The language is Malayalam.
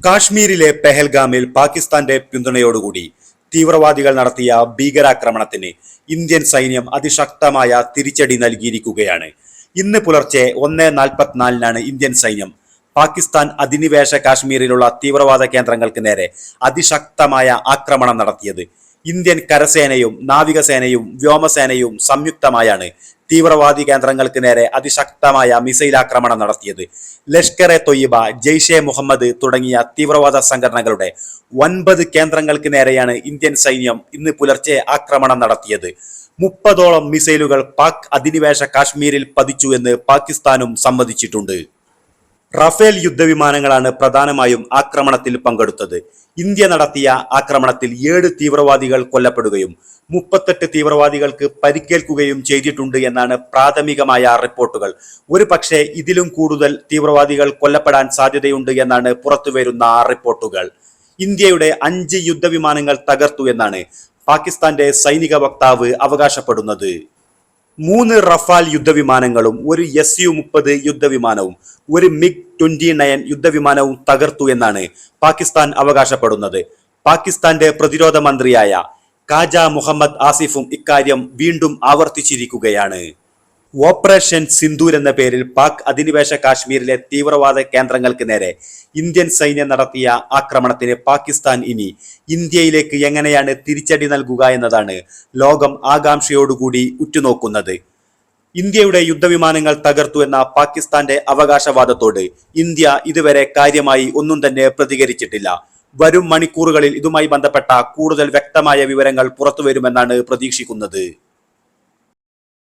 കാശ്മീരിലെ പെഹൽഗാമിൽ പാകിസ്ഥാന്റെ പിന്തുണയോടുകൂടി തീവ്രവാദികൾ നടത്തിയ ഭീകരാക്രമണത്തിന് ഇന്ത്യൻ സൈന്യം അതിശക്തമായ തിരിച്ചടി നൽകിയിരിക്കുകയാണ്. ഇന്ന് പുലർച്ചെ 1:44 ഇന്ത്യൻ സൈന്യം പാകിസ്ഥാൻ അധിനിവേശ കാശ്മീരിലുള്ള തീവ്രവാദ കേന്ദ്രങ്ങൾക്ക് നേരെ അതിശക്തമായ ആക്രമണം നടത്തിയത്. ഇന്ത്യൻ കരസേനയും നാവികസേനയും വ്യോമസേനയും സംയുക്തമായാണ് തീവ്രവാദി കേന്ദ്രങ്ങൾക്ക് നേരെ അതിശക്തമായ മിസൈൽ ആക്രമണം നടത്തിയത്. ലഷ്കർ എ തൊയ്യബ, ജെയ്ഷെ മുഹമ്മദ് തുടങ്ങിയ തീവ്രവാദ സംഘടനകളുടെ 9 കേന്ദ്രങ്ങൾക്ക് നേരെയാണ് ഇന്ത്യൻ സൈന്യം ഇന്ന് പുലർച്ചെ ആക്രമണം നടത്തിയത്. 30ഓളം മിസൈലുകൾ പാക് അധിനിവേശ കാശ്മീരിൽ പതിച്ചു എന്ന് പാകിസ്ഥാനും സമ്മതിച്ചിട്ടുണ്ട്. റഫേൽ യുദ്ധവിമാനങ്ങളാണ് പ്രധാനമായും ആക്രമണത്തിൽ പങ്കെടുത്തത്. ഇന്ത്യ നടത്തിയ ആക്രമണത്തിൽ 7 തീവ്രവാദികൾ കൊല്ലപ്പെടുകയും 38 തീവ്രവാദികൾക്ക് പരിക്കേൽക്കുകയും ചെയ്തിട്ടുണ്ട് എന്നാണ് പ്രാഥമികമായ റിപ്പോർട്ടുകൾ. ഒരു പക്ഷേ ഇതിലും കൂടുതൽ തീവ്രവാദികൾ കൊല്ലപ്പെടാൻ സാധ്യതയുണ്ട് എന്നാണ് പുറത്തുവരുന്ന റിപ്പോർട്ടുകൾ. ഇന്ത്യയുടെ 5 യുദ്ധവിമാനങ്ങൾ തകർത്തു എന്നാണ് പാകിസ്ഥാന്റെ സൈനിക വക്താവ് അവകാശപ്പെടുന്നത്. 3 റഫാൽ യുദ്ധവിമാനങ്ങളും 1 Su-30 യുദ്ധവിമാനവും 1 MiG-29 യുദ്ധവിമാനവും തകർത്തു എന്നാണ് പാകിസ്ഥാൻ അവകാശപ്പെടുന്നത്. പാകിസ്ഥാന്റെ പ്രതിരോധ മന്ത്രിയായ ഖാജ മുഹമ്മദ് ആസിഫും ഇക്കാര്യം വീണ്ടും ആവർത്തിച്ചിരിക്കുകയാണ്. ഓപ്പറേഷൻ സിന്ദൂർ എന്ന പേരിൽ പാക് അധിനിവേശ കാശ്മീരിലെ തീവ്രവാദ കേന്ദ്രങ്ങൾക്ക് നേരെ ഇന്ത്യൻ സൈന്യം നടത്തിയ ആക്രമണത്തിന് പാകിസ്ഥാൻ ഇനി ഇന്ത്യയിലേക്ക് എങ്ങനെയാണ് തിരിച്ചടി നൽകുക എന്നതാണ് ലോകം ആകാംക്ഷയോടുകൂടി ഉറ്റുനോക്കുന്നത്. ഇന്ത്യയുടെ യുദ്ധവിമാനങ്ങൾ തകർത്തു എന്ന പാകിസ്ഥാന്റെ അവകാശവാദത്തോട് ഇന്ത്യ ഇതുവരെ കാര്യമായി ഒന്നും തന്നെ പ്രതികരിച്ചിട്ടില്ല. വരും മണിക്കൂറുകളിൽ ഇതുമായി ബന്ധപ്പെട്ട കൂടുതൽ വ്യക്തമായ വിവരങ്ങൾ പുറത്തുവരുമെന്നാണ് പ്രതീക്ഷിക്കുന്നത്.